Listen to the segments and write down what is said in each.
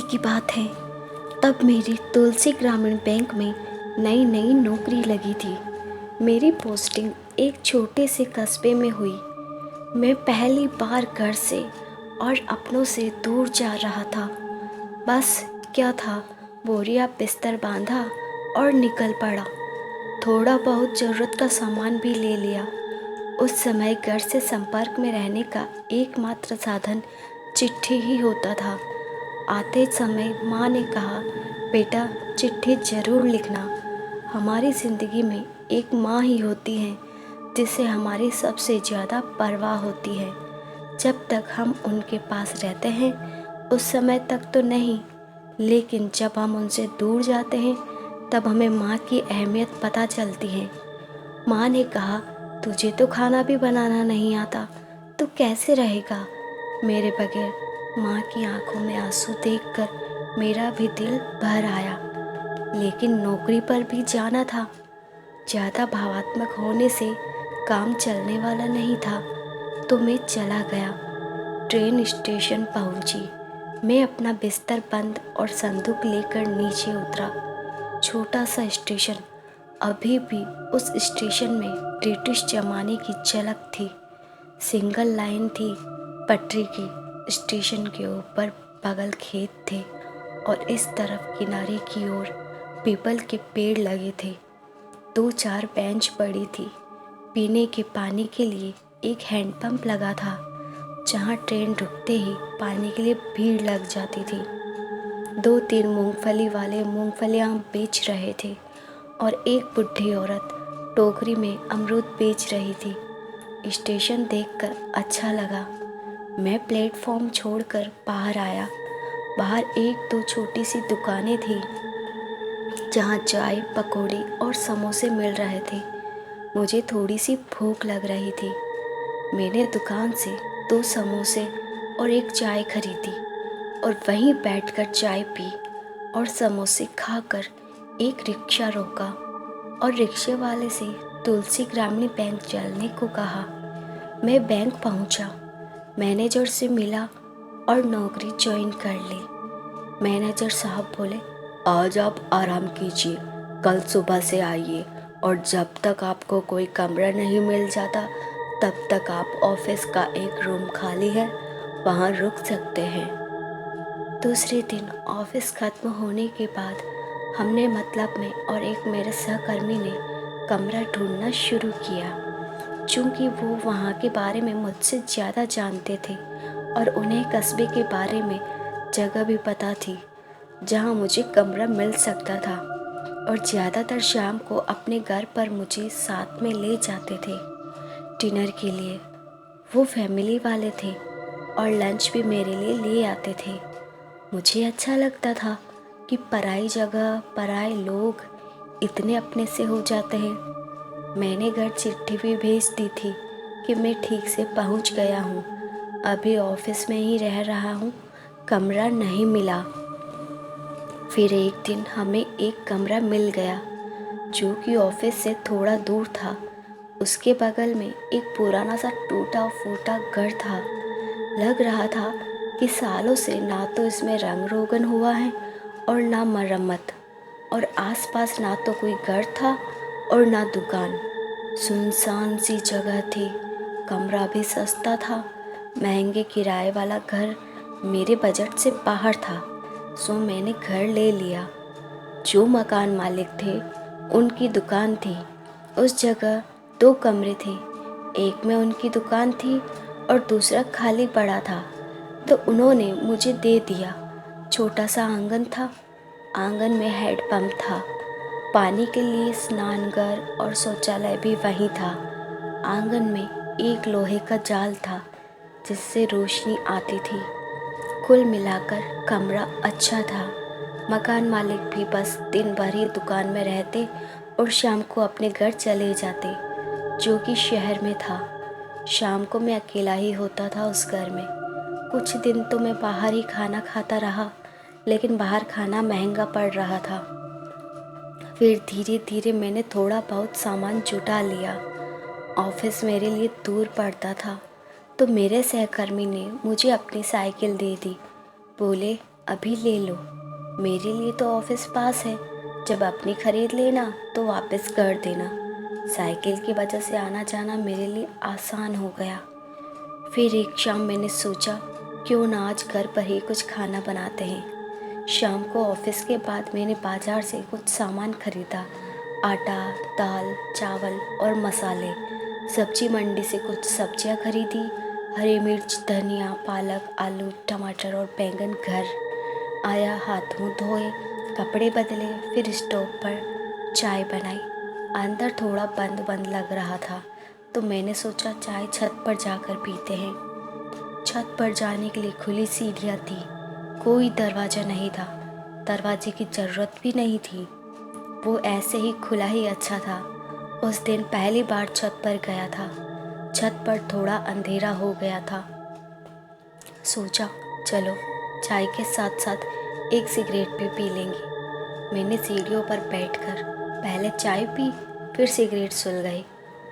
की बात है, तब मेरी तुलसी ग्रामीण बैंक में नई नई नौकरी लगी थी। मेरी पोस्टिंग एक छोटे से कस्बे में हुई। मैं पहली बार घर से और अपनों से दूर जा रहा था। बस क्या था, बोरिया बिस्तर बांधा और निकल पड़ा। थोड़ा बहुत ज़रूरत का सामान भी ले लिया। उस समय घर से संपर्क में रहने का एकमात्र साधन चिट्ठी ही होता था। आते समय माँ ने कहा, बेटा चिट्ठी ज़रूर लिखना। हमारी ज़िंदगी में एक माँ ही होती है जिसे हमारी सबसे ज़्यादा परवाह होती है। जब तक हम उनके पास रहते हैं उस समय तक तो नहीं, लेकिन जब हम उनसे दूर जाते हैं तब हमें माँ की अहमियत पता चलती है। माँ ने कहा, तुझे तो खाना भी बनाना नहीं आता, तो कैसे रहेगा मेरे बगैर। माँ की आंखों में आंसू देखकर मेरा भी दिल भर आया, लेकिन नौकरी पर भी जाना था। ज़्यादा भावात्मक होने से काम चलने वाला नहीं था, तो मैं चला गया। ट्रेन स्टेशन पहुंची। मैं अपना बिस्तर बंद और संदूक लेकर नीचे उतरा। छोटा सा स्टेशन, अभी भी उस स्टेशन में ब्रिटिश जमाने की झलक थी। सिंगल लाइन थी पटरी की। स्टेशन के ऊपर बगल खेत थे और इस तरफ किनारे की ओर पीपल के पेड़ लगे थे। 2-4 बेंच पड़ी थी। पीने के पानी के लिए एक हैंडपंप लगा था, जहाँ ट्रेन रुकते ही पानी के लिए भीड़ लग जाती थी। 2-3 मूंगफली वाले मूंगफलियाँ बेच रहे थे और एक बुढ़ी औरत टोकरी में अमरूद बेच रही थी। स्टेशन देखकर अच्छा लगा। मैं प्लेटफॉर्म छोड़कर बाहर आया। बाहर 1-2 छोटी सी दुकानें थी, जहाँ चाय, पकौड़े और समोसे मिल रहे थे। मुझे थोड़ी सी भूख लग रही थी। मैंने दुकान से 2 समोसे और एक चाय खरीदी और वहीं बैठकर चाय पी और समोसे खाकर एक रिक्शा रोका और रिक्शे वाले से तुलसी ग्रामीण बैंक चलने को कहा। मैं बैंक पहुंचा, मैनेजर से मिला और नौकरी ज्वाइन कर ली। मैनेजर साहब बोले, आज आप आराम कीजिए, कल सुबह से आइए और जब तक आपको कोई कमरा नहीं मिल जाता तब तक आप ऑफिस का एक रूम खाली है, वहाँ रुक सकते हैं। दूसरे दिन ऑफिस खत्म होने के बाद हमने मतलब में और एक मेरे सहकर्मी ने कमरा ढूंढना शुरू किया। चूँकि वो वहाँ के बारे में मुझसे ज़्यादा जानते थे और उन्हें कस्बे के बारे में जगह भी पता थी जहाँ मुझे कमरा मिल सकता था, और ज़्यादातर शाम को अपने घर पर मुझे साथ में ले जाते थे डिनर के लिए। वो फैमिली वाले थे और लंच भी मेरे लिए ले आते थे। मुझे अच्छा लगता था कि पराई जगह, पराए लोग इतने अपने से हो जाते हैं। मैंने घर चिट्ठी भी भेज दी थी कि मैं ठीक से पहुंच गया हूं, अभी ऑफिस में ही रह रहा हूं, कमरा नहीं मिला। फिर एक दिन हमें एक कमरा मिल गया जो कि ऑफिस से थोड़ा दूर था। उसके बगल में एक पुराना सा टूटा फूटा घर था। लग रहा था कि सालों से ना तो इसमें रंग रोगन हुआ है और ना मरम्मत, और आसपास ना तो कोई घर था और ना दुकान। सुनसान सी जगह थी। कमरा भी सस्ता था। महंगे किराए वाला घर मेरे बजट से बाहर था, सो मैंने घर ले लिया। जो मकान मालिक थे उनकी दुकान थी। उस जगह 2 कमरे थे, एक में उनकी दुकान थी और दूसरा खाली पड़ा था, तो उन्होंने मुझे दे दिया। छोटा सा आंगन था। आंगन में हैंडपंप था। पानी के लिए स्नानघर और शौचालय भी वहीं था। आंगन में एक लोहे का जाल था जिससे रोशनी आती थी। कुल मिलाकर कमरा अच्छा था। मकान मालिक भी बस दिन भर ही दुकान में रहते और शाम को अपने घर चले जाते, जो कि शहर में था। शाम को मैं अकेला ही होता था उस घर में। कुछ दिन तो मैं बाहर ही खाना खाता रहा, लेकिन बाहर खाना महंगा पड़ रहा था। फिर धीरे धीरे मैंने थोड़ा बहुत सामान जुटा लिया। ऑफिस मेरे लिए दूर पड़ता था, तो मेरे सहकर्मी ने मुझे अपनी साइकिल दे दी। बोले, अभी ले लो, मेरे लिए तो ऑफिस पास है, जब अपनी खरीद लेना तो वापस कर देना। साइकिल की वजह से आना जाना मेरे लिए आसान हो गया। फिर एक शाम मैंने सोचा क्यों ना आज घर पर ही कुछ खाना बनाते हैं। शाम को ऑफिस के बाद मैंने बाज़ार से कुछ सामान खरीदा, आटा, दाल, चावल और मसाले। सब्जी मंडी से कुछ सब्जियां खरीदी, हरी मिर्च, धनिया, पालक, आलू, टमाटर और बैंगन। घर आया, हाथ मुंह धोए, कपड़े बदले, फिर स्टोव पर चाय बनाई। अंदर थोड़ा बंद बंद लग रहा था तो मैंने सोचा चाय छत पर जाकर पीते हैं। छत पर जाने के लिए खुली सीढ़ियाँ थी, कोई दरवाज़ा नहीं था, दरवाजे की ज़रूरत भी नहीं थी, वो ऐसे ही खुला ही अच्छा था। उस दिन पहली बार छत पर गया था। छत पर थोड़ा अंधेरा हो गया था। सोचा चलो चाय के साथ साथ एक सिगरेट भी पी लेंगे। मैंने सीढ़ियों पर बैठकर पहले चाय पी, फिर सिगरेट सुलगाई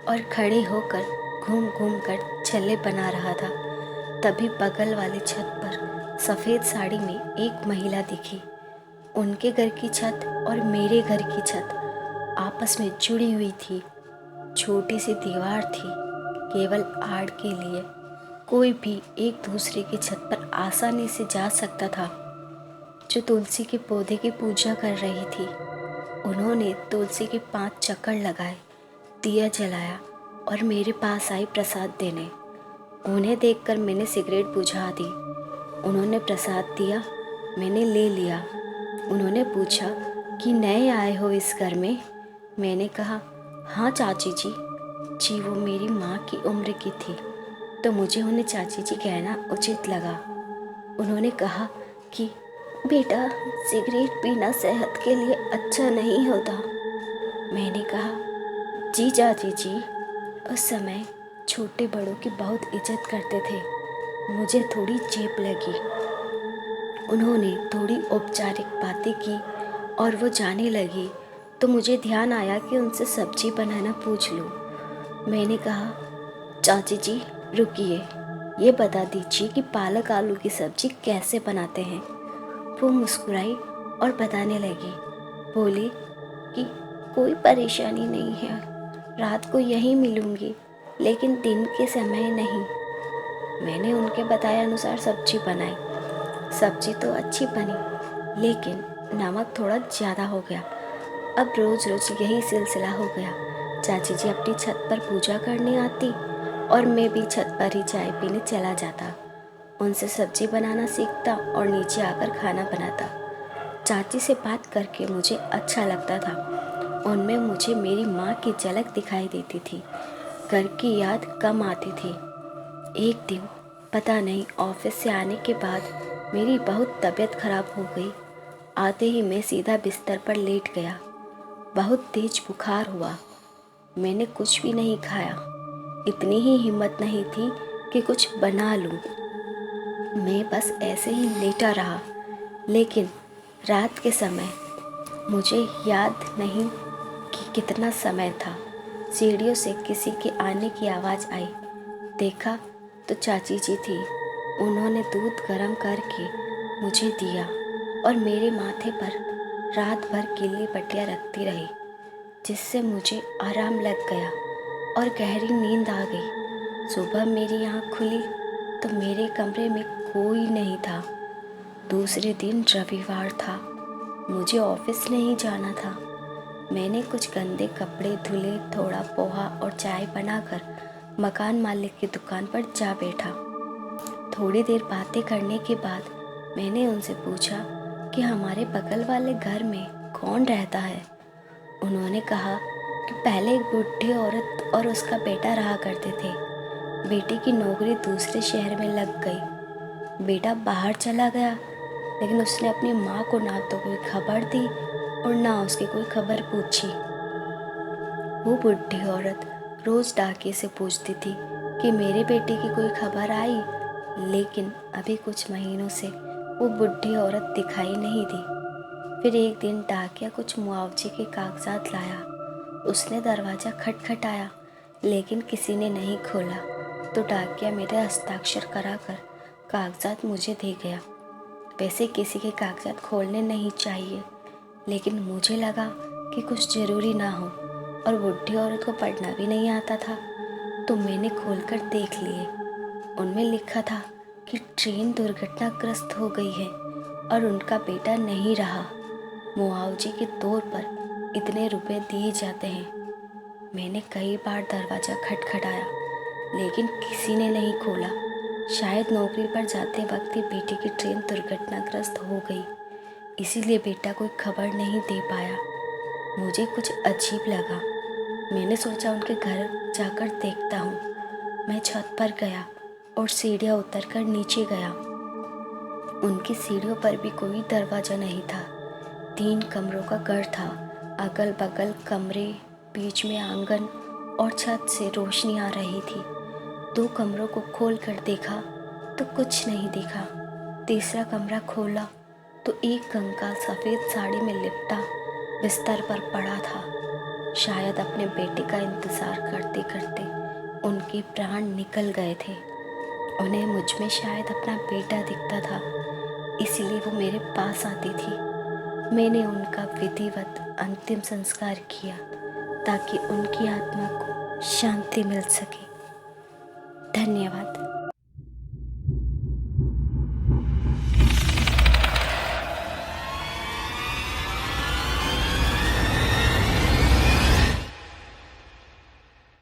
और खड़े होकर घूम घूम कर छल्ले बना रहा था। तभी बगल वाली छत पर सफ़ेद साड़ी में एक महिला दिखी। उनके घर की छत और मेरे घर की छत आपस में जुड़ी हुई थी। छोटी सी दीवार थी, केवल आड़ के लिए। कोई भी एक दूसरे की छत पर आसानी से जा सकता था। जो तुलसी के पौधे की पूजा कर रही थी, उन्होंने तुलसी के 5 चक्कर लगाए, दिया जलाया और मेरे पास आई प्रसाद देने। उन्हें देखकर मैंने सिगरेट बुझा दी। उन्होंने प्रसाद दिया, मैंने ले लिया। उन्होंने पूछा कि नए आए हो इस घर में? मैंने कहा हाँ चाची जी। जी वो मेरी माँ की उम्र की थी तो मुझे उन्हें चाची जी कहना उचित लगा। उन्होंने कहा कि बेटा सिगरेट पीना सेहत के लिए अच्छा नहीं होता। मैंने कहा जी चाची जी। उस समय छोटे बड़ों की बहुत इज्जत करते थे। मुझे थोड़ी चेप लगी। उन्होंने थोड़ी औपचारिक बातें की और वो जाने लगी तो मुझे ध्यान आया कि उनसे सब्जी बनाना पूछ लूँ। मैंने कहा चाची जी रुकिए, ये बता दीजिए कि पालक आलू की सब्जी कैसे बनाते हैं। वो मुस्कुराई और बताने लगी। बोली कि कोई परेशानी नहीं है, रात को यहीं मिलूंगी लेकिन दिन के समय नहीं। मैंने उनके बताए अनुसार सब्जी बनाई। सब्जी तो अच्छी बनी लेकिन नमक थोड़ा ज़्यादा हो गया। अब रोज़ रोज़ यही सिलसिला हो गया। चाची जी अपनी छत पर पूजा करने आती और मैं भी छत पर ही चाय पीने चला जाता। उनसे सब्जी बनाना सीखता और नीचे आकर खाना बनाता। चाची से बात करके मुझे अच्छा लगता था। उनमें मुझे मेरी माँ की झलक दिखाई देती थी। घर की याद कम आती थी। एक दिन पता नहीं ऑफिस से आने के बाद मेरी बहुत तबीयत खराब हो गई। आते ही मैं सीधा बिस्तर पर लेट गया। बहुत तेज बुखार हुआ। मैंने कुछ भी नहीं खाया। इतनी ही हिम्मत नहीं थी कि कुछ बना लूं। मैं बस ऐसे ही लेटा रहा। लेकिन रात के समय मुझे याद नहीं कि कितना समय था। सीढ़ियों से किसी के आने की आवाज़ आई। देखा तो चाची जी थी। उन्होंने दूध गर्म करके मुझे दिया और मेरे माथे पर रात भर गीली पट्टियाँ रखती रही, जिससे मुझे आराम लग गया और गहरी नींद आ गई। सुबह मेरी आँख खुली तो मेरे कमरे में कोई नहीं था। दूसरे दिन रविवार था, मुझे ऑफिस नहीं जाना था। मैंने कुछ गंदे कपड़े धुले, थोड़ा पोहा और चाय बनाकर मकान मालिक की दुकान पर जा बैठा। थोड़ी देर बातें करने के बाद मैंने उनसे पूछा कि हमारे बगल वाले घर में कौन रहता है। उन्होंने कहा कि पहले एक बूढ़ी औरत और उसका बेटा रहा करते थे। बेटे की नौकरी दूसरे शहर में लग गई। बेटा बाहर चला गया लेकिन उसने अपनी माँ को ना तो कोई खबर दी और ना उसकी कोई खबर पूछी। वो बुढ़ी औरत रोज़ डाकिये से पूछती थी कि मेरे बेटे की कोई खबर आई, लेकिन अभी कुछ महीनों से वो बुढ़ी औरत दिखाई नहीं दी। फिर एक दिन डाकिया कुछ मुआवजे के कागजात लाया। उसने दरवाज़ा खटखटाया लेकिन किसी ने नहीं खोला तो डाकिया मेरे हस्ताक्षर कराकर कागजात मुझे दे गया। वैसे किसी के कागजात खोलने नहीं चाहिए, लेकिन मुझे लगा कि कुछ ज़रूरी ना हो, और बुढ़ी औरत को पढ़ना भी नहीं आता था, तो मैंने खोलकर देख लिए। उनमें लिखा था कि ट्रेन दुर्घटनाग्रस्त हो गई है और उनका बेटा नहीं रहा। मुआवजे के तौर पर इतने रुपए दिए जाते हैं। मैंने कई बार दरवाज़ा खटखटाया, लेकिन किसी ने नहीं खोला। शायद नौकरी पर जाते वक्त ही बेटे की ट्रेन दुर्घटनाग्रस्त हो गई, इसीलिए बेटा कोई खबर नहीं दे पाया। मुझे कुछ अजीब लगा। मैंने सोचा उनके घर जाकर देखता हूँ। मैं छत पर गया और सीढ़ियाँ उतरकर नीचे गया। उनकी सीढ़ियों पर भी कोई दरवाज़ा नहीं था। 3 कमरों का घर था, अगल बगल कमरे, बीच में आंगन और छत से रोशनी आ रही थी। 2 कमरों को खोल कर देखा तो कुछ नहीं दिखा। तीसरा कमरा खोला तो एक कंकाल सफ़ेद साड़ी में लिपटा बिस्तर पर पड़ा था। शायद अपने बेटे का इंतज़ार करते करते उनके प्राण निकल गए थे। उन्हें मुझ में शायद अपना बेटा दिखता था, इसलिए वो मेरे पास आती थी। मैंने उनका विधिवत अंतिम संस्कार किया ताकि उनकी आत्मा को शांति मिल सके। धन्यवाद।